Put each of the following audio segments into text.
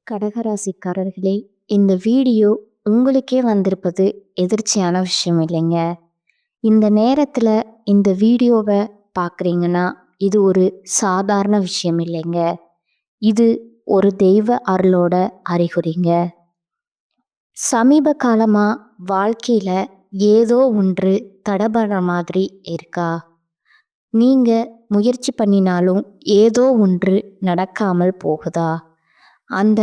கடகராசிக்காரர்களே, இந்த வீடியோ உங்களுக்கே வந்திருப்பது எதிர்ச்சியான விஷயம் இல்லைங்க. இந்த நேரத்துல இந்த வீடியோவை பார்க்குறீங்கன்னா இது ஒரு சாதாரண விஷயம் இல்லைங்க. இது ஒரு தெய்வ அருளோட அறிகுறிங்க. சமீப காலமா வாழ்க்கையில ஏதோ ஒன்று தடபடுற மாதிரி இருக்கா? நீங்க முயற்சி பண்ணினாலும் ஏதோ ஒன்று நடக்காமல் போகுதா? அந்த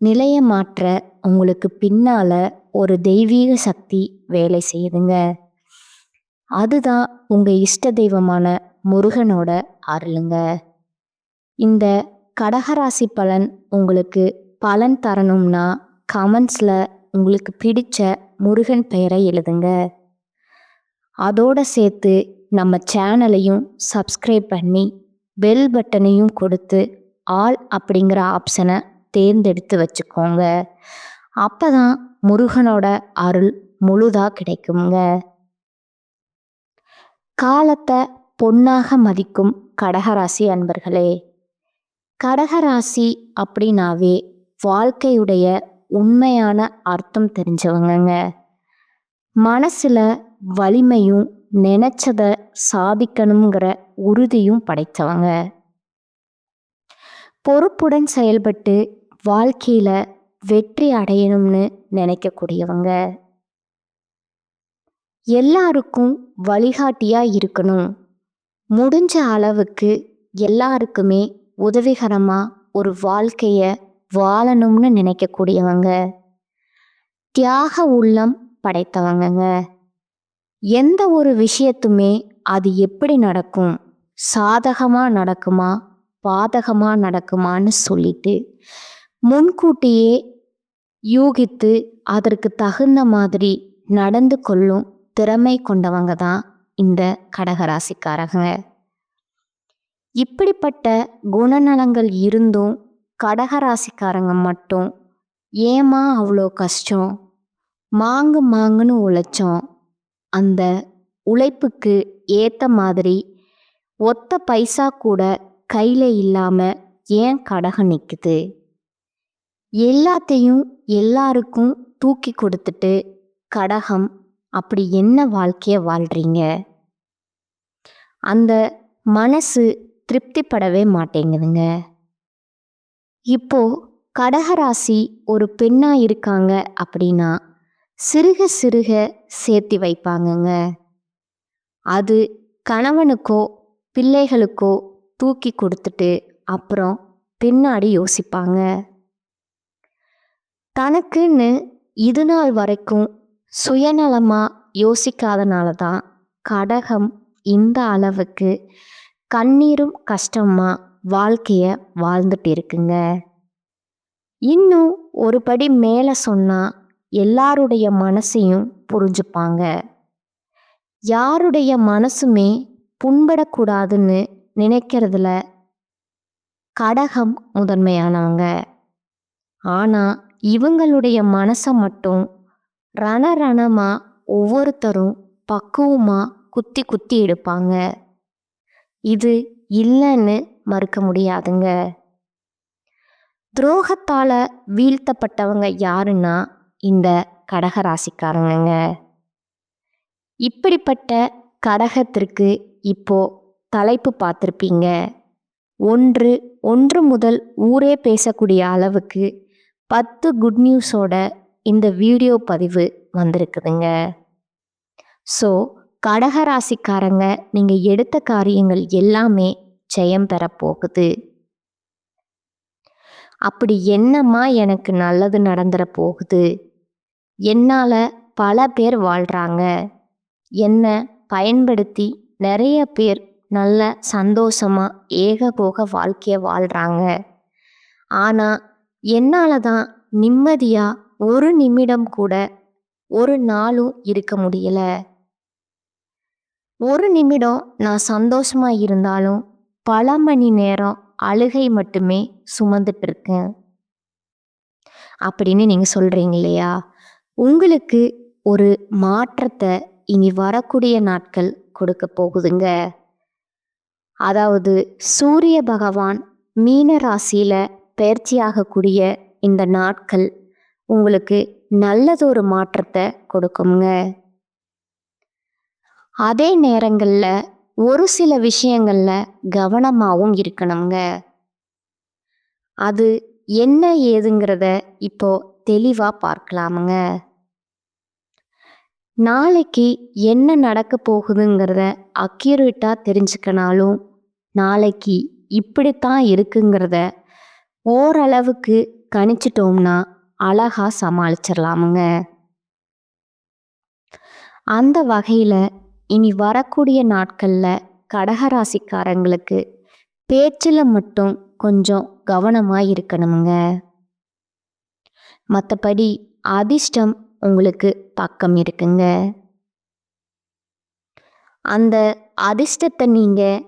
நிலையை மாற்ற உங்களுக்கு பின்னால ஒரு தெய்வீக சக்தி வேலை செய்யுதுங்க. அதுதான் உங்க இஷ்ட தெய்வமான முருகனோட அருளுங்க. இந்த கடகராசி பலன் உங்களுக்கு பலன் தரணும்னா கமெண்ட்ஸ்ல உங்களுக்கு பிடிச்ச முருகன் பெயரை எழுதுங்க. அதோட சேர்த்து நம்ம சேனலையும் சப்ஸ்கிரைப் பண்ணி பெல் பட்டனையும் கொடுத்து ஆல் அப்படிங்கிற ஆப்ஷனை தேர்ந்தெடுத்து வச்சுக்கோங்க. அப்பதான் முருகனோட அருள் முழுதா கிடைக்குங்க. காலத்தை பொன்னாக மதிக்கும் கடகராசி அன்பர்களே, கடகராசி அப்படின்னாவே வாழ்க்கையுடைய உண்மையான அர்த்தம் தெரிஞ்சவங்க. மனசுல வலிமையும் நினைச்சத சாதிக்கணுங்கிற உறுதியும் படைத்தவங்க. பொறுப்புடன் செயல்பட்டு வாழ்க்கையில வெற்றி அடையணும்னு நினைக்கக்கூடியவங்க. எல்லாருக்கும் வழிகாட்டியா இருக்கணும், முடிஞ்ச அளவுக்கு எல்லாருக்குமே உதவிகரமா ஒரு வாழ்க்கைய வாழணும்னு நினைக்கக்கூடியவங்க. தியாக உள்ளம் படைத்தவங்க. எந்த ஒரு விஷயத்துமே அது எப்படி நடக்கும், சாதகமா நடக்குமா பாதகமா நடக்குமான்னு சொல்லிட்டு முன்கூட்டியே யூகித்து அதற்கு தகுந்த மாதிரி நடந்து கொள்ளும் திறமை கொண்டவங்க தான் இந்த கடகராசிக்காரங்க. இப்படிப்பட்ட குணநலங்கள் இருந்தும் கடகராசிக்காரங்க மட்டும் ஏமா அவ்வளோ கஷ்டம், மாங்குன்னு உழைச்சோம், அந்த உழைப்புக்கு ஏற்ற மாதிரி ஒத்த பைசா கூட கையில் இல்லாமல் ஏன் கடகம் நிற்குது, எல்லாத்தையும் எல்லாருக்கும் தூக்கி கொடுத்துட்டு கடகம் அப்படி என்ன வாழ்க்கைய வாழ்றீங்க? அந்த மனசு திருப்திப்படவே மாட்டேங்குதுங்க. இப்போ கடகராசி ஒரு பெண்ணா இருக்காங்க அப்படின்னா சிறுக சிறுக சேர்த்தி வைப்பாங்கங்க. அது கணவனுக்கோ பிள்ளைகளுக்கோ தூக்கி கொடுத்துட்டு அப்புறம் பின்னாடி யோசிப்பாங்க. தனக்குன்னு இது நாள் வரைக்கும் சுயநலமா யோசிக்காதனால தான் கடகம் இந்த அளவுக்கு கண்ணீரும் கஷ்டமா வாழ்க்கைய வாழ்ந்துட்டு இருக்குங்க. இன்னும் ஒரு படி மேலே சொன்னா எல்லாருடைய மனசையும் புரிஞ்சுப்பாங்க. யாருடைய மனசுமே புண்படக்கூடாதுன்னு நினைக்கிறதுல கடகம் முதன்மையானவங்க. ஆனா இவங்களுடைய மனசை மட்டும் ரணமா ஒவ்வொருத்தரும் பக்குவமா குத்தி குத்தி எடுப்பாங்க. இது இல்லைன்னு மறுக்க முடியாதுங்க. துரோகத்தால வீழ்த்தப்பட்டவங்க யாருன்னா இந்த கடகராசிக்காரங்க. இப்படிப்பட்ட கடகத்திற்கு இப்போ தலைப்பு பார்த்துருப்பீங்க. ஒன்று முதல் ஊரே பேசக்கூடிய அளவுக்கு 10 குட் நியூஸோட இந்த வீடியோ பதிவு வந்திருக்குதுங்க. ஸோ கடகராசிக்காரங்க நீங்கள் எடுத்த காரியங்கள் எல்லாமே ஜெயம் பெற போகுது. அப்படி என்னம்மா எனக்கு நல்லது நடந்துட போகுது, என்னால் பல பேர் வாழ்கிறாங்க, என்னை பயன்படுத்தி நிறைய பேர் நல்ல சந்தோஷமாக ஏகபோக வாழ்க்கையை வாழ்கிறாங்க, ஆனால் என்னால் தான் நிம்மதியாக ஒரு நிமிடம் கூட ஒரு நாளும் இருக்க முடியல, ஒரு நிமிடம் நான் சந்தோஷமாக இருந்தாலும் பல மணி நேரம் அழுகை மட்டுமே சுமந்துட்டு இருக்கேன் அப்படின்னு நீங்கள் சொல்கிறீங்க இல்லையா? உங்களுக்கு ஒரு மாற்றத்தை இனி வரக்கூடிய நாட்கள் கொடுக்க போகுதுங்க. அதாவது சூரிய பகவான் மீன ராசியில் பயிற்சியாகக்கூடிய இந்த நாட்கள் உங்களுக்கு நல்லதொரு மாற்றத்தை கொடுக்குங்க. அதே நேரங்களில் ஒரு சில விஷயங்களில் கவனமாகவும் இருக்கணுங்க. அது என்ன ஏதுங்கிறத இப்போ தெளிவாக பார்க்கலாமுங்க. நாளைக்கு என்ன நடக்க போகுதுங்கிறத அக்யூரேட்டாக தெரிஞ்சுக்கனாலும் நாளைக்கு இப்படித்தான் இருக்குங்கிறத ஓரளவுக்கு கணிச்சிட்டோம்னா அழகா சமாளிச்சிடலாமுங்க. அந்த வகையில் இனி வரக்கூடிய நாட்களில் கடகராசிக்காரங்களுக்கு பேச்சில் மட்டும் கொஞ்சம் கவனமாக இருக்கணுங்க. மற்றபடி அதிர்ஷ்டம் உங்களுக்கு பக்கம் இருக்குங்க. அந்த அதிர்ஷ்டத்தை நீங்கள்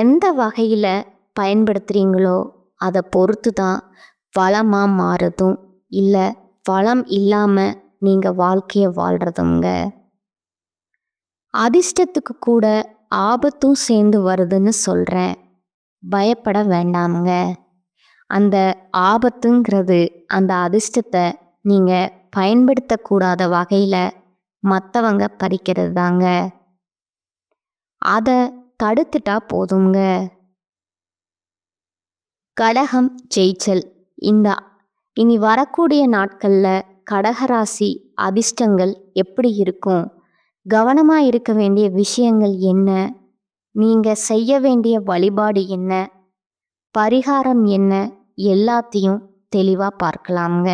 எந்த வகையில் பயன்படுத்துகிறீங்களோ அதை பொறுத்து தான் வளமாக மாறுதும் இல்லை வளம் இல்லாமல் நீங்கள் வாழ்க்கையை வாழ்கிறதுங்க. அதிர்ஷ்டத்துக்கு கூட ஆபத்தும் சேர்ந்து வருதுன்னு சொல்கிறேன். பயப்பட வேண்டாமுங்க. அந்த ஆபத்துங்கிறது அந்த அதிர்ஷ்டத்தை நீங்கள் பயன்படுத்தக்கூடாத வகையில் மற்றவங்க பறிக்கிறது தாங்க. அதை தடுத்துட்டா போதுங்க. கடகம் ஜெயிச்சல். இனி வரக்கூடிய நாட்களில் கடகராசி அதிர்ஷ்டங்கள் எப்படி இருக்கும், கவனமாக இருக்க வேண்டிய விஷயங்கள் என்ன, நீங்கள் செய்ய வேண்டிய வழிபாடு என்ன, பரிகாரம் என்ன, எல்லாத்தையும் தெளிவாக பார்க்கலாமுங்க.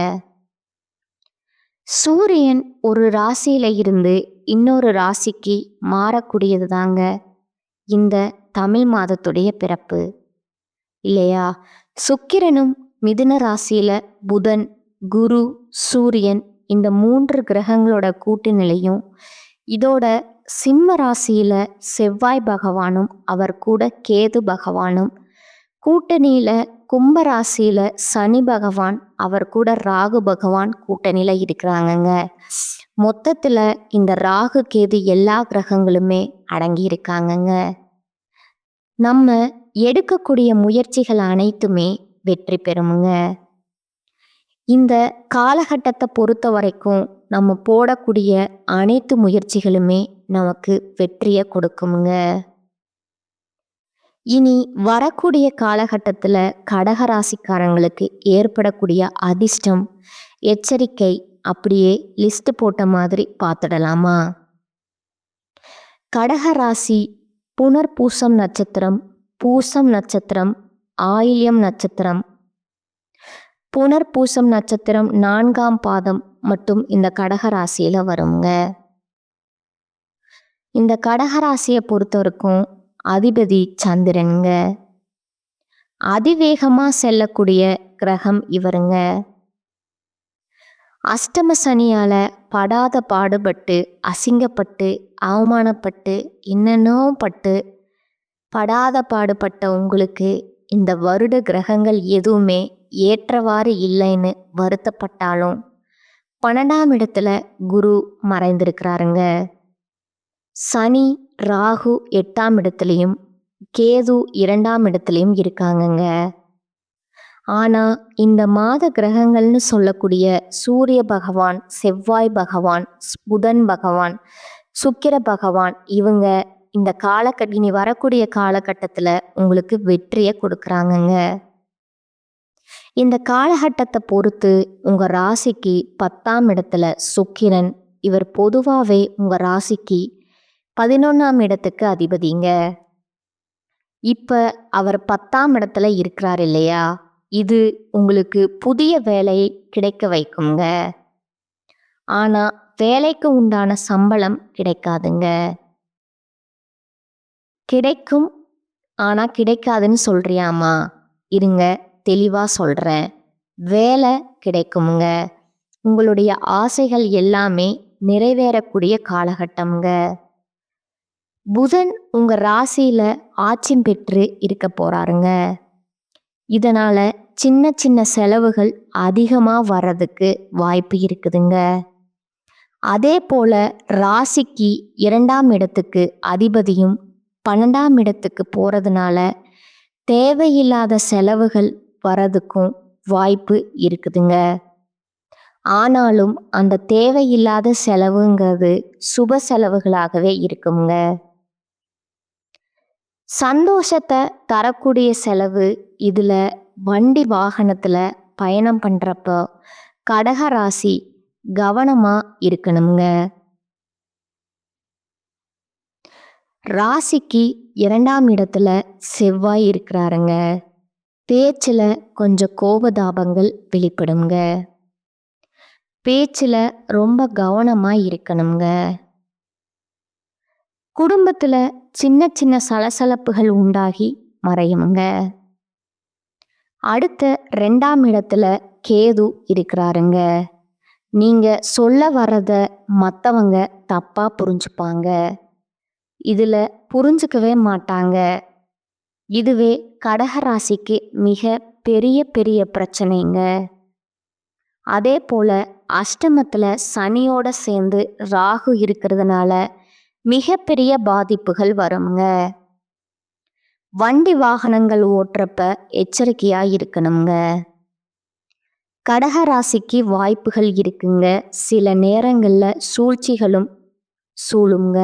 சூரியன் ஒரு ராசியில் இருந்து இன்னொரு ராசிக்கு மாறக்கூடியது தாங்க இந்த தமிழ் மாதத்துடைய பிறப்பு இல்லையா? சுக்கிரனும் மிதுன ராசியில் புதன், குரு, சூரியன் இந்த 3 கிரகங்களோட கூட்டு நிலையும், இதோட சிம்ம ராசியில் செவ்வாய் பகவானும் அவர் கூட கேது பகவானும், கூட்டணியில் கும்பராசியில் சனி பகவான் அவர் கூட ராகு பகவான் கூட்டணியில் இருக்கிறாங்கங்க. மொத்தத்தில் இந்த ராகு கேது எல்லா கிரகங்களுமே அடங்கி இருக்காங்கங்க. நம்ம எடுக்கக்கூடிய முயற்சிகள் அனைத்துமே வெற்றி பெறுமுங்க. இந்த காலகட்டத்தை பொறுத்த வரைக்கும் நம்ம போடக்கூடிய அனைத்து முயற்சிகளுமே நமக்கு வெற்றியை கொடுக்குமுங்க. இனி வரக்கூடிய காலகட்டத்தில் கடகராசிக்காரங்களுக்கு ஏற்படக்கூடிய அதிர்ஷ்டம், எச்சரிக்கை அப்படியே லிஸ்ட் போட்ட மாதிரி பார்த்துடலாமா? கடகராசி புனர்பூசம் நட்சத்திரம், பூசம் நட்சத்திரம், ஆயில்யம் நட்சத்திரம், புனர்பூசம் நட்சத்திரம் 4ஆம் பாதம் மட்டும் இந்த கடகராசியில் வருங்க. இந்த கடகராசியை பொறுத்தவரைக்கும் அதிபதி சந்திரனுங்க. அதிவேகமாக செல்லக்கூடிய கிரகம் இவருங்க. அஷ்டம சனியால் படாத பாடுபட்டு, அசிங்கப்பட்டு, அவமானப்பட்டு, என்னென்னோ படாத பாடுபட்ட உங்களுக்கு இந்த வருட கிரகங்கள் எதுவுமே ஏற்றவாறு இல்லைன்னு வருத்தப்பட்டாலும் 12ஆம் இடத்துல குரு மறைந்திருக்கிறாருங்க. சனி, ராகு 8ஆம் இடத்துலையும், கேது 2ஆம் இடத்துலையும் இருக்காங்கங்க. ஆனால் இந்த மாத கிரகங்கள்னு சொல்லக்கூடிய சூரிய பகவான், செவ்வாய் பகவான், புதன் பகவான், சுக்கிர பகவான் இவங்க இந்த இனி வரக்கூடிய காலகட்டத்தில் உங்களுக்கு வெற்றியை கொடுக்குறாங்கங்க. இந்த காலகட்டத்தை பொறுத்து உங்கள் ராசிக்கு 10ஆம் இடத்துல சுக்கிரன், இவர் பொதுவாகவே உங்கள் ராசிக்கு 11ஆம் இடத்துக்கு அதிபதிங்க. இப்போ அவர் 10ஆம் இடத்துல இருக்கிறார் இல்லையா? இது உங்களுக்கு புதிய வேலையை கிடைக்க வைக்குங்க. ஆனால் வேலைக்கு உண்டான சம்பளம் கிடைக்காதுங்க. கிடைக்கும், ஆனால் கிடைக்காதுன்னு சொல்றியாமா? இருங்க, தெளிவாக சொல்கிறேன். வேலை கிடைக்குமுங்க. உங்களுடைய ஆசைகள் எல்லாமே நிறைவேறக்கூடிய காலகட்டம்ங்க. புதன் உங்கள் ராசியில் ஆட்சி பெற்று இருக்க போகிறாருங்க. இதனால் சின்ன சின்ன செலவுகள் அதிகமாக வர்றதுக்கு வாய்ப்பு இருக்குதுங்க. அதே போல் ராசிக்கு 2ஆம் இடத்துக்கு அதிபதியும் 12ஆம் இடத்துக்கு போகிறதுனால தேவையில்லாத செலவுகள் வரதுக்கும் வாய்ப்பு இருக்குதுங்க. ஆனாலும் அந்த தேவையில்லாத செலவுங்கிறது சுப செலவுகளாகவே இருக்குங்க. சந்தோஷத்தை தரக்கூடிய செலவு இதுல வண்டி வாகனத்துல பயணம் பண்றப்போ கடக ராசி கவனமா இருக்கணுங்க. ராசிக்கு 2ஆம் இடத்துல செவ்வாய் இருக்கிறாருங்க. பேச்சுல கொஞ்சம் கோபதாபங்கள் வெளிப்படுங்க. பேச்சுல ரொம்ப கவனமா இருக்கணுங்க. குடும்பத்துல சின்ன சின்ன சலசலப்புகள் உண்டாகி மறையுங்க. அடுத்த 2ஆம் இடத்துல கேது இருக்கிறாருங்க. நீங்க சொல்ல வர்றத மற்றவங்க தப்பா புரிஞ்சுப்பாங்க. இதுல புரிஞ்சுக்கவே மாட்டாங்க. இதுவே கடக ராசிக்கு மிக பெரிய பெரிய பிரச்சனைங்க. அதே போல அஷ்டமத்துல சனியோட சேர்ந்து ராகு இருக்கிறதுனால மிகப்பெரிய பாதிப்புகள் வருங்க. வண்டி வாகனங்கள் ஓட்டுறப்ப எச்சரிக்கையா இருக்கணுங்க. கடக ராசிக்கு வாய்ப்புகள் இருக்குங்க. சில நேரங்கள்ல சூழ்ச்சிகளும் சூழுங்க.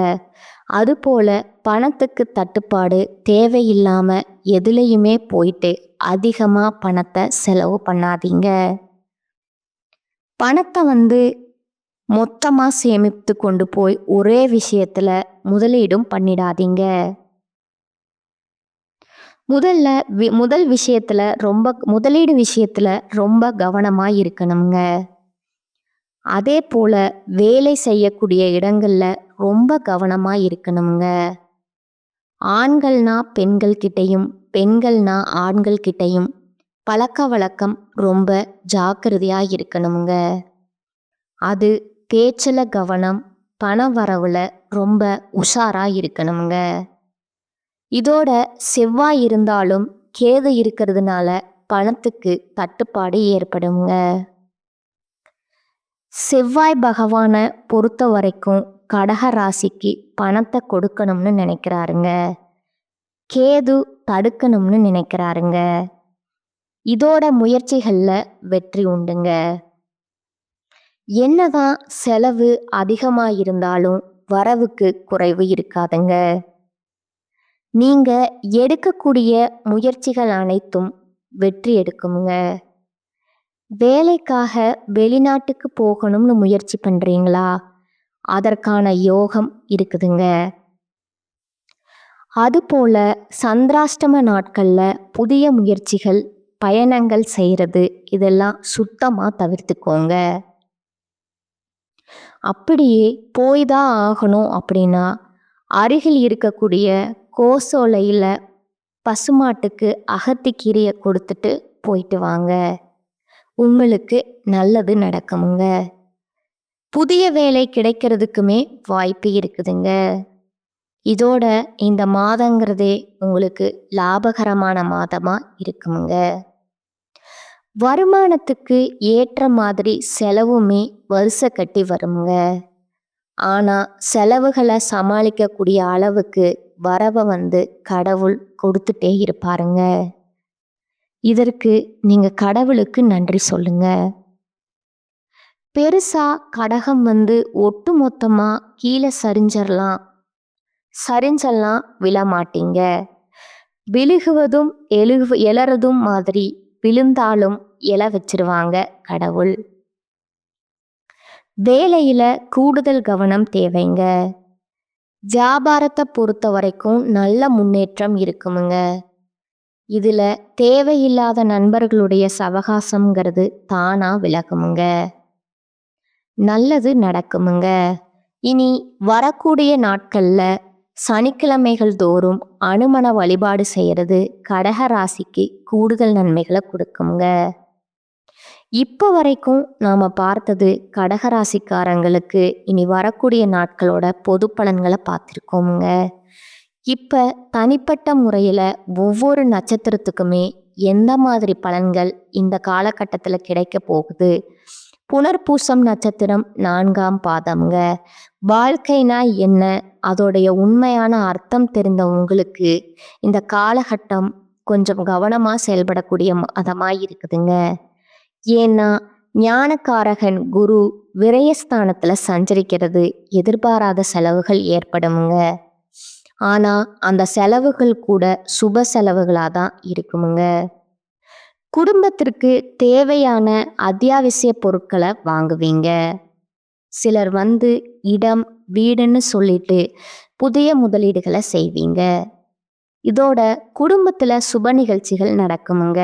அதுபோல பணத்துக்கு தட்டுப்பாடு தேவையில்லாம எதுலையுமே போயிட்டு அதிகமா பணத்தை செலவு பண்ணாதீங்க. பணத்தை மொத்தமா சேமித்து கொண்டு போய் ஒரே விஷயத்துல முதலீடும் பண்ணிடாதீங்க. முதலீடு விஷயத்துல ரொம்ப கவனமா இருக்கணுங்க. அதே போல வேலை செய்யக்கூடிய இடங்கள்ல ரொம்ப கவனமா இருக்கணுங்க. ஆண்கள்னா பெண்கள் கிட்டையும் பெண்கள்னா ஆண்கள் கிட்டையும் பழக்க வழக்கம் ரொம்ப ஜாக்கிரதையா இருக்கணுங்க. அது பேச்சுல கவனம், பண வரவுல ரொம்ப உஷாரா இருக்கணுங்க. இதோட செவ்வாய் இருந்தாலும் கேது இருக்கிறதுனால பணத்துக்கு தட்டுப்பாடு ஏற்படுங்க. செவ்வாய் பகவானை பொறுத்த வரைக்கும் கடக ராசிக்கு பணத்தை கொடுக்கணும்னு நினைக்கிறாருங்க. கேது தடுக்கணும்னு நினைக்கிறாருங்க. இதோட முயற்சிகள்ல வெற்றி உண்டுங்க. என்னதான் செலவு அதிகமா இருந்தாலும் வரவுக்கு குறைவு இருக்காதுங்க. நீங்க எடுக்கக்கூடிய முயற்சிகள் அனைத்தும் வெற்றி எடுக்குங்க. வேலைக்காக வெளிநாட்டுக்கு போகணும்னு முயற்சி பண்றீங்களா? அதற்கான யோகம் இருக்குதுங்க. அதுபோல சந்திராஷ்டம நாட்கள்ல புதிய முயற்சிகள், பயணங்கள் செய்யறது இதெல்லாம் சுத்தமா தவிர்த்துக்கோங்க. அப்படியே போய்தான் ஆகணும் அப்படின்னா அருகில் இருக்கக்கூடிய கோசோலையில பசுமாட்டுக்கு அகத்திக்கீரையை கொடுத்துட்டு போயிட்டு வாங்க. உங்களுக்கு நல்லது நடக்குமுங்க. புதிய வேலை கிடைக்கிறதுக்குமே வாய்ப்பு இருக்குதுங்க. இதோட இந்த மாதங்கிறதே உங்களுக்கு லாபகரமான மாதமா இருக்குமுங்க. வருமானத்துக்கு ஏற்ற மாதிரி செலவுமே வரிசை கட்டி வருங்க. ஆனா செலவுகளை சமாளிக்கக்கூடிய அளவுக்கு வரவை கடவுள் கொடுத்துட்டே இருப்பாருங்க. இதற்கு நீங்க கடவுளுக்கு நன்றி சொல்லுங்க. பெருசா கடகம் ஒட்டு மொத்தமா கீழே சரிஞ்செல்லாம் விழமாட்டீங்க. விழுகுவதும் எழறதும் மாதிரி விழுந்தாலும் எழ வச்சிருவாங்க கடவுள். வேலையில கூடுதல் கவனம் தேவைங்க. வியாபாரத்தை பொறுத்த வரைக்கும் நல்ல முன்னேற்றம் இருக்குமுங்க. இதுல தேவையில்லாத நண்பர்களுடைய சவகாசம்ங்கிறது தானா விலகுமுங்க. நல்லது நடக்குமுங்க. இனி வரக்கூடிய நாட்கள்ல சனிக்கிழமைகள் தோறும் அனுமன வழிபாடு செய்யறது கடக ராசிக்கு கூடுதல் நன்மைகளை கொடுக்குங்க. இப்போ வரைக்கும் நாம பார்த்தது கடகராசிக்காரங்களுக்கு இனி வரக்கூடிய நாட்களோட பொது பலன்களை பார்த்துருக்கோமுங்க. இப்போ தனிப்பட்ட முறையில் ஒவ்வொரு நட்சத்திரத்துக்குமே எந்த மாதிரி பலன்கள் இந்த காலகட்டத்தில் கிடைக்க போகுது. புனர்பூசம் நட்சத்திரம் 4ஆம் பாதம்ங்க. வாழ்க்கைனா என்ன, அதோடைய உண்மையான அர்த்தம் தெரிந்த உங்களுக்கு இந்த காலகட்டம் கொஞ்சம் கவனமாக செயல்படக்கூடிய மதமாக இருக்குதுங்க. ஏன்னா ஞானக்காரகன் குரு விரயஸ்தானத்துல சஞ்சரிக்கிறது எதிர்பாராத செலவுகள் ஏற்படுமுங்க. ஆனா அந்த செலவுகள் கூட சுப செலவுகளா தான் இருக்குமுங்க. குடும்பத்திற்கு தேவையான அத்தியாவசிய பொருட்களை வாங்குவீங்க. சிலர் இடம் வீடுன்னு சொல்லிட்டு புதிய முதலீடுகளை செய்வீங்க. இதோட குடும்பத்துல சுப நிகழ்ச்சிகள் நடக்குமுங்க.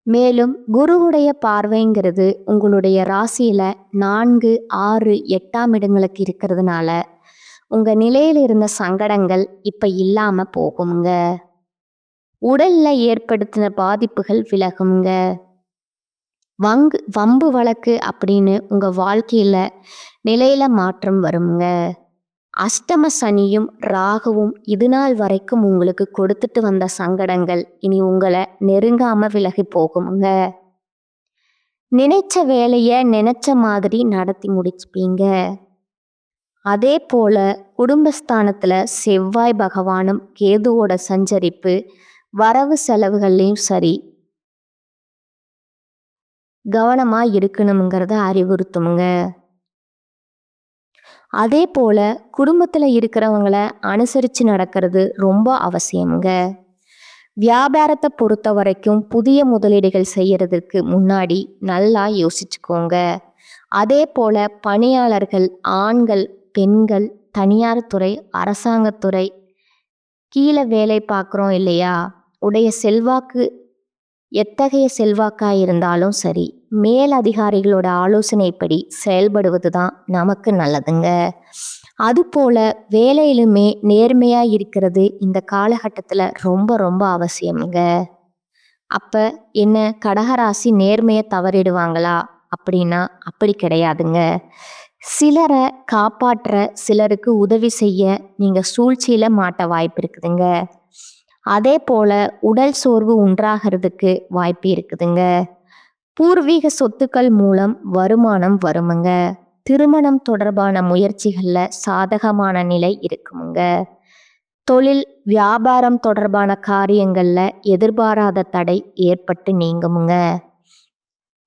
மேலும் குருவுடைய பார்வைங்கிறது உங்களுடைய ராசியில 4, 6, 8ஆம் இடங்களுக்கு இருக்கிறதுனால உங்க நிலையில இருந்த சங்கடங்கள் இப்ப இல்லாம போகுங்க. உடல்ல ஏற்படுத்தின பாதிப்புகள் விலகுங்க. வம்பு வழக்கு அப்படின்னு உங்க வாழ்க்கையில நிலையில மாற்றம் வருங்க. அஷ்டம சனியும் ராகுவும் இது நாள் வரைக்கும் உங்களுக்கு கொடுத்துட்டு வந்த சங்கடங்கள் இனி உங்களை நெருங்காம விலகி போகுமுங்க. நினைச்ச வேலைய நினைச்ச மாதிரி நடத்தி முடிச்சுப்பீங்க. அதே போல குடும்பஸ்தானத்துல செவ்வாய் பகவானும் கேதுவோட சஞ்சரிப்பு வரவு செலவுகள்லையும் சரி கவனமா இருக்கணுங்கிறத அறிவுறுத்துமுங்க. அதே போல குடும்பத்துல இருக்கிறவங்கள அனுசரிச்சு நடக்கிறது ரொம்ப அவசியமுங்க. வியாபாரத்தை பொறுத்த வரைக்கும் புதிய முதலீடுகள் செய்யறதுக்கு முன்னாடி நல்லா யோசிச்சுக்கோங்க. அதே போல பணியாளர்கள் ஆண்கள் பெண்கள் தனியார் துறை அரசாங்கத்துறை கீழே வேலை பார்க்குறோம் இல்லையா, உடைய செல்வாக்கு எத்தகைய செல்வாக்காக இருந்தாலும் சரி மேல் அதிகாரிகளோட ஆலோசனைப்படி செயல்படுவது தான் நமக்கு நல்லதுங்க. அதுபோல வேலையிலுமே நேர்மையாக இருக்கிறது இந்த காலகட்டத்தில் ரொம்ப ரொம்ப அவசியமுங்க. அப்போ என்ன கடகராசி நேர்மையை தவறிடுவாங்களா அப்படின்னா அப்படி கிடையாதுங்க. சிலரை காப்பாற்ற சிலருக்கு உதவி செய்ய நீங்கள் சூழ்ச்சியில் மாட்ட வாய்ப்பு இருக்குதுங்க. அதே போல உடல் சோர்வு உண்டாகிறதுக்கு வாய்ப்பு இருக்குதுங்க. பூர்வீக சொத்துக்கள் மூலம் வருமானம் வருமுங்க. திருமணம் தொடர்பான முயற்சிகள்ல சாதகமான நிலை இருக்குமுங்க. தொழில் வியாபாரம் தொடர்பான காரியங்கள்ல எதிர்பாராத தடை ஏற்பட்டு நீங்குமுங்க.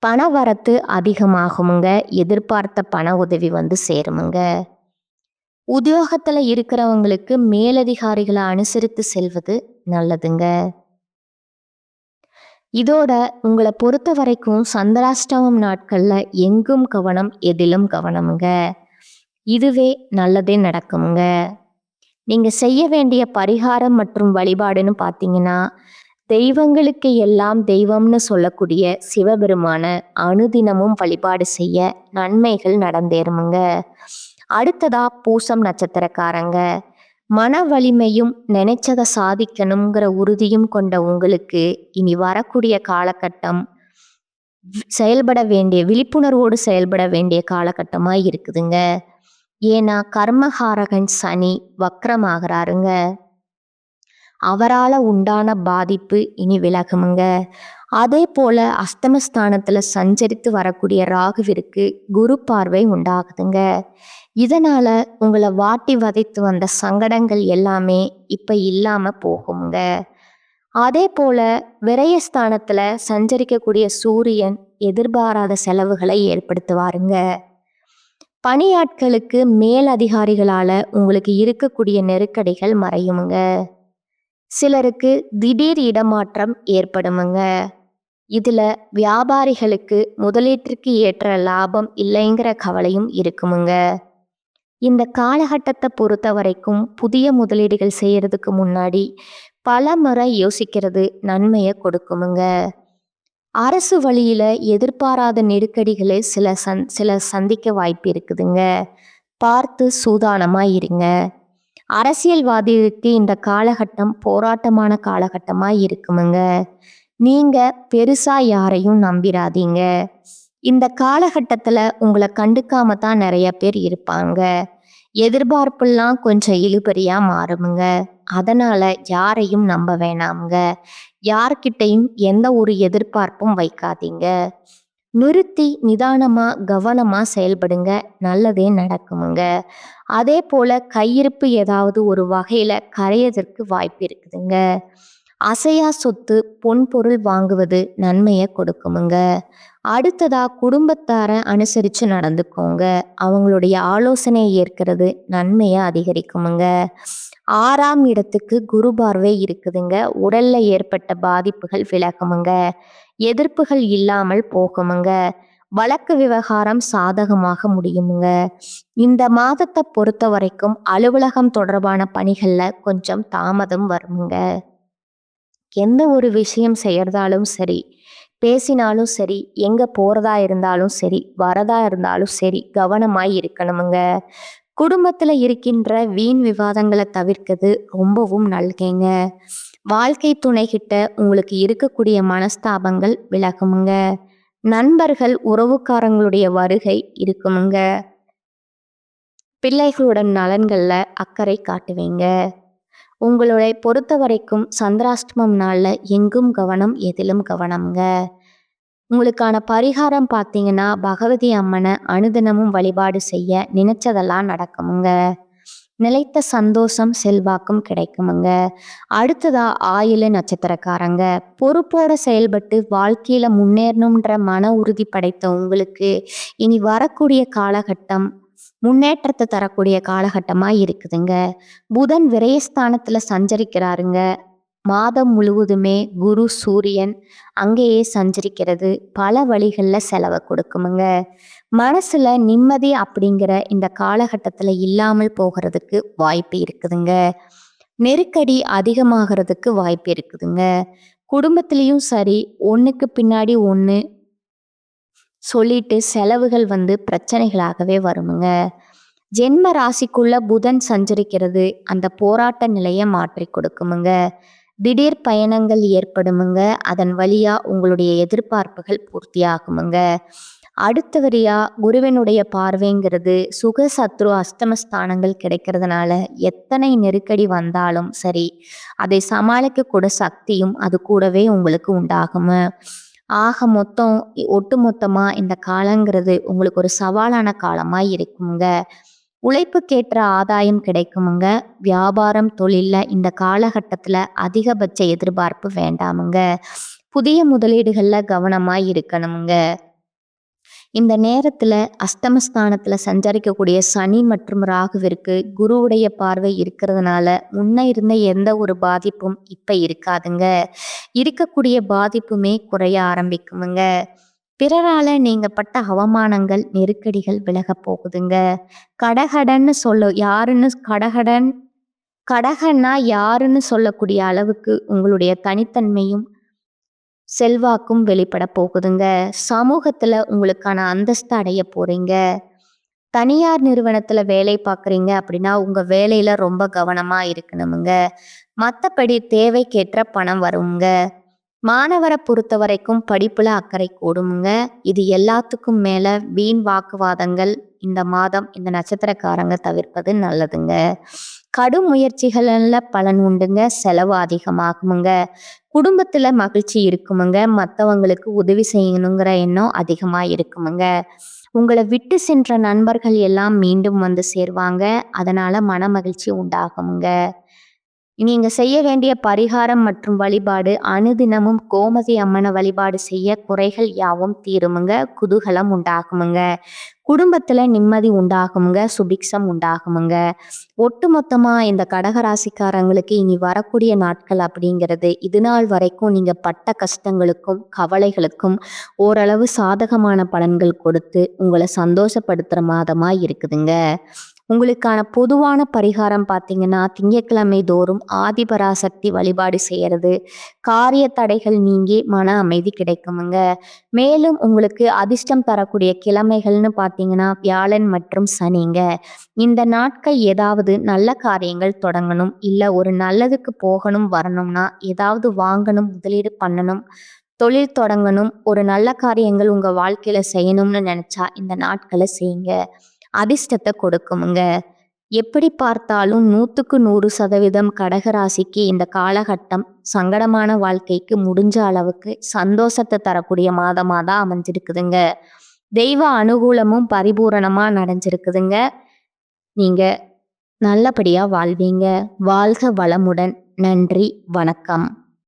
பணவரத்து அதிகமாகுமுங்க. எதிர்பார்த்த பண உதவி சேருமுங்க. உத்தியோகத்துல இருக்கிறவங்களுக்கு மேலதிகாரிகளை அனுசரித்து செல்வது நல்லதுங்க. இதோட உங்களை பொறுத்த வரைக்கும் சந்திராஷ்டமம் நாட்கள்ல எங்கும் கவனம் எதிலும் கவனமுங்க. இதுவே நல்லதே நடக்குமுங்க. நீங்க செய்ய வேண்டிய பரிகாரம் மற்றும் வழிபாடுன்னு பார்த்தீங்கன்னா தெய்வங்களுக்கு எல்லாம் தெய்வம்னு சொல்லக்கூடிய சிவபெருமான அனுதினமும் வழிபாடு செய்ய நன்மைகள் நடந்தேறுமுங்க. அடுத்ததா பூசம் நட்சத்திரக்காரங்க. மன வலிமையும் நினைச்சதை சாதிக்கணுங்கிற உறுதியும் கொண்ட உங்களுக்கு இனி வரக்கூடிய காலகட்டம் செயல்பட வேண்டிய விழிப்புணர்வோடு செயல்பட வேண்டிய காலகட்டமாக இருக்குதுங்க. ஏன்னா கர்மகாரகன் சனி வக்ரமாகிறாருங்க. அவரால் உண்டான பாதிப்பு இனி விலகுமுங்க. அதே போல அஸ்தமஸ்தானத்துல சஞ்சரித்து வரக்கூடிய ராகுவிற்கு குரு பார்வை உண்டாகுதுங்க. இதனால உங்களை வாட்டி வதைத்து வந்த சங்கடங்கள் எல்லாமே இப்ப இல்லாம போகுங்க. அதே போல விரயஸ்தானத்துல சஞ்சரிக்கக்கூடிய சூரியன் எதிர்பாராத செலவுகளை ஏற்படுத்துவாருங்க. பணியாட்களுக்கு மேல் அதிகாரிகளால உங்களுக்கு இருக்கக்கூடிய நெருக்கடிகள் மறையுமுங்க. சிலருக்கு திடீர் இடமாற்றம் ஏற்படுமுங்க. இதுல வியாபாரிகளுக்கு முதலீட்டிற்கு ஏற்ற லாபம் இல்லைங்கிற கவலையும் இருக்குமுங்க. இந்த காலகட்டத்தை பொறுத்த வரைக்கும் புதிய முதலீடுகள் செய்யறதுக்கு முன்னாடி பல முறை யோசிக்கிறது நன்மையை கொடுக்குமுங்க. அரசு வழியில எதிர்பாராத நெருக்கடிகளை சில சந்திக்க வாய்ப்பு இருக்குதுங்க. பார்த்து சூதானமா இருங்க. அரசியல்வாதிகளுக்கு இந்த காலகட்டம் போராட்டமான காலகட்டமா இருக்குமுங்க. நீங்க பெருசா யாரையும் நம்பிடாதீங்க. இந்த காலகட்டத்துல உங்களை கண்டுக்காம தான் நிறைய பேர் இருப்பாங்க. எதிர்பார்ப்பெல்லாம் கொஞ்சம் இழுபறியா மாறுமுங்க. அதனால யாரையும் நம்ப வேணாமுங்க. யார்கிட்டையும் எந்த ஒரு எதிர்பார்ப்பும் வைக்காதீங்க. நிறுத்தி நிதானமா கவனமா செயல்படுங்க. நல்லதே நடக்குமுங்க. அதே போல கையிருப்பு ஏதாவது ஒரு வகையில கரையதற்கு வாய்ப்பு இருக்குதுங்க. அசையா சொத்து, பொன் பொருள் வாங்குவது நன்மையை கொடுக்குமுங்க. அடுத்ததா குடும்பத்தார அனுசரிச்சு நடந்துக்கோங்க. அவங்களுடைய ஆலோசனையை ஏற்கிறது நன்மையை அதிகரிக்குமுங்க. 6ஆம் இடத்துக்கு குரு பார்வை இருக்குதுங்க. உடல்ல ஏற்பட்ட பாதிப்புகள் விலகுமுங்க. எதிர்ப்புகள் இல்லாமல் போகுமுங்க. வழக்கு விவகாரம் சாதகமாக முடியுமுங்க. இந்த மாதத்தை பொறுத்த வரைக்கும் அலுவலகம் தொடர்பான பணிகள்ல கொஞ்சம் தாமதம் வருமுங்க. எந்த ஒரு விஷயம் செய்யறதாலும் சரி, பேசினாலும் சரி, எங்க போறதா இருந்தாலும் சரி, வரதா இருந்தாலும் சரி, கவனமாய் இருக்கணுமுங்க. குடும்பத்துல இருக்கின்ற வீண் விவாதங்களை தவிர்க்கிறது ரொம்பவும் நல்லதுங்க. வாழ்க்கை துணைகிட்ட உங்களுக்கு இருக்கக்கூடிய மனஸ்தாபங்கள் விலகுமுங்க. நண்பர்கள், உறவுக்காரங்களுடைய வருகை இருக்குமுங்க. பிள்ளைகளோட நலன்கள்ல அக்கறை காட்டுவீங்க. உங்களை பொறுத்த வரைக்கும் சந்திராஷ்டமம் நாள்ல எங்கும் கவனம், எதிலும் கவனம்ங்க. உங்களுக்கான பரிகாரம் பார்த்தீங்கன்னா, பகவதி அம்மனை அனுதினமும் வழிபாடு செய்ய நினைச்சதெல்லாம் நடக்குமுங்க. நிலைத்த சந்தோஷம், செல்வாக்கும் கிடைக்குமுங்க. அடுத்ததா ஆயில நட்சத்திரக்காரங்க. பொறுப்போட செயல்பட்டு வாழ்க்கையில முன்னேறணுன்ற மன உறுதி படைத்த உங்களுக்கு இனி வரக்கூடிய காலகட்டம் முன்னேற்றத்தை தரக்கூடிய காலகட்டமா இருக்குதுங்க. புதன் விரயஸ்தானத்துல சஞ்சரிக்கிறாருங்க. மாதம் முழுவதுமே குரு, சூரியன் அங்கேயே சஞ்சரிக்கிறது பல வழிகள்ல செலவை கொடுக்குமுங்க. மனசுல நிம்மதி அப்படிங்கிற இந்த காலகட்டத்துல இல்லாமல் போகிறதுக்கு வாய்ப்பு இருக்குதுங்க. நெருக்கடி அதிகமாகிறதுக்கு வாய்ப்பு இருக்குதுங்க. குடும்பத்திலையும் சரி, ஒண்ணுக்கு பின்னாடி ஒண்ணு சொல்லிட்டு செலவுகள் பிரச்சனைகளாகவே வருமுங்க. ஜென்ம ராசிக்குள்ள புதன் சஞ்சரிக்கிறது அந்த போராட்ட நிலையை மாற்றி கொடுக்குமுங்க. திடீர் பயணங்கள் ஏற்படுமுங்க. அதன் வழியா உங்களுடைய எதிர்பார்ப்புகள் பூர்த்தியாகுமுங்க. அடுத்தவரியா குருவினுடைய பார்வைங்கிறது சுக, சத்ரு, அஸ்தமஸ்தானங்கள் கிடைக்கிறதுனால எத்தனை நெருக்கடி வந்தாலும் சரி, அதை சமாளிக்க கூட சக்தியும் அது கூடவே உங்களுக்கு உண்டாகும். ஆக மொத்தம் ஒட்டுமொத்தமா இந்த காலங்கிறது உங்களுக்கு ஒரு சவாலான காலமா இருக்குங்க. உழைப்புக்கேற்ற ஆதாயம் கிடைக்குமுங்க. வியாபாரம், தொழில்ல இந்த காலகட்டத்துல அதிகபட்ச எதிர்பார்ப்பு வேண்டாமுங்க. புதிய முதலீடுகள்ல கவனமாய் இருக்கணுமுங்க. இந்த நேரத்துல அஸ்தமஸ்தானத்துல சஞ்சரிக்கக்கூடிய சனி மற்றும் ராகுவிற்கு குருவுடைய பார்வை இருக்கிறதுனால முன்ன இருந்த எந்த ஒரு பாதிப்பும் இப்ப இருக்காதுங்க. இருக்கக்கூடிய பாதிப்புமே குறைய ஆரம்பிக்குமுங்க. பிறரால நீங்க பட்ட அவமானங்கள், நெருக்கடிகள் விலக போகுதுங்க. கடகடன்னு கடகன்னா யாருன்னு சொல்லக்கூடிய அளவுக்கு உங்களுடைய தனித்தன்மையும் செல்வாக்கும் வெளிப்பட போகுதுங்க. சமூகத்துல உங்களுக்கான அந்தஸ்து அடைய போறீங்க. தனியார் நிறுவனத்துல வேலை பார்க்குறீங்க அப்படின்னா உங்க வேலையில ரொம்ப கவனமா இருக்கணுமுங்க. மற்றபடி தேவைக்கேற்ற பணம் வருங்க. மாணவரை பொறுத்த வரைக்கும் படிப்புல அக்கறை கூடுமுங்க. இது எல்லாத்துக்கும் மேல வீண் வாக்குவாதங்கள் இந்த மாதம் இந்த நட்சத்திரக்காரங்க தவிர்ப்பது நல்லதுங்க. கடும் முயற்சிகள்ல பலன் உண்டுங்க. செலவு அதிகமாகுமுங்க. குடும்பத்துல மகிழ்ச்சி இருக்குமுங்க. மற்றவங்களுக்கு உதவி செய்யணுங்கிற எண்ணம் அதிகமா இருக்குமுங்க. உங்களை விட்டு சென்ற நண்பர்கள் எல்லாம் மீண்டும் சேருவாங்க. அதனால மன மகிழ்ச்சி உண்டாகுமுங்க. நீங்க செய்ய வேண்டிய பரிகாரம் மற்றும் வழிபாடு அனுதினமும் கோமதி அம்மனை வழிபாடு செய்ய குறைகள் யாவும் தீருமுங்க. குதூகலம் உண்டாகுமுங்க. குடும்பத்துல நிம்மதி உண்டாகுமுங்க. சுபிக்ஷம் உண்டாகுமுங்க. ஒட்டுமொத்தமா இந்த கடகராசிக்காரங்களுக்கு இனி வரக்கூடிய நாட்கள் அப்படிங்கிறது இது நாள் வரைக்கும் நீங்க பட்ட கஷ்டங்களுக்கும் கவலைகளுக்கும் ஓரளவு சாதகமான பலன்கள் கொடுத்து உங்களை சந்தோஷப்படுத்துற மாதமா இருக்குதுங்க. உங்களுக்கான பொதுவான பரிகாரம் பார்த்தீங்கன்னா, திங்கட்கிழமை தோறும் ஆதிபராசக்தி வழிபாடு செய்யறது காரிய தடைகள் நீங்கி மன அமைதி கிடைக்குமுங்க. மேலும் உங்களுக்கு அதிர்ஷ்டம் தரக்கூடிய கிழமைகள்னு பார்த்தீங்கன்னா, வியாழன் மற்றும் சனிங்க. இந்த நாட்கள் ஏதாவது நல்ல காரியங்கள் தொடங்கணும், இல்லை ஒரு நல்லதுக்கு போகணும் வரணும்னா, ஏதாவது வாங்கணும், முதலீடு பண்ணணும், தொழில் தொடங்கணும், ஒரு நல்ல காரியங்கள் உங்க வாழ்க்கையில செய்யணும்னு நினைச்சா இந்த நாட்களை செய்யுங்க. அதிர்ஷ்டத்தை கொடுக்குமுங்க. எப்படி பார்த்தாலும் 100% கடகராசிக்கு இந்த காலகட்டம் சங்கடமான வாழ்க்கைக்கு முடிஞ்ச அளவுக்கு சந்தோஷத்தை தரக்கூடிய மாதமாக தான் அமைஞ்சிருக்குதுங்க. தெய்வ அனுகூலமும் பரிபூரணமா நடஞ்சிருக்குதுங்க. நீங்க நல்லபடியா வாழ்வீங்க. வாழ்க வளமுடன். நன்றி, வணக்கம்.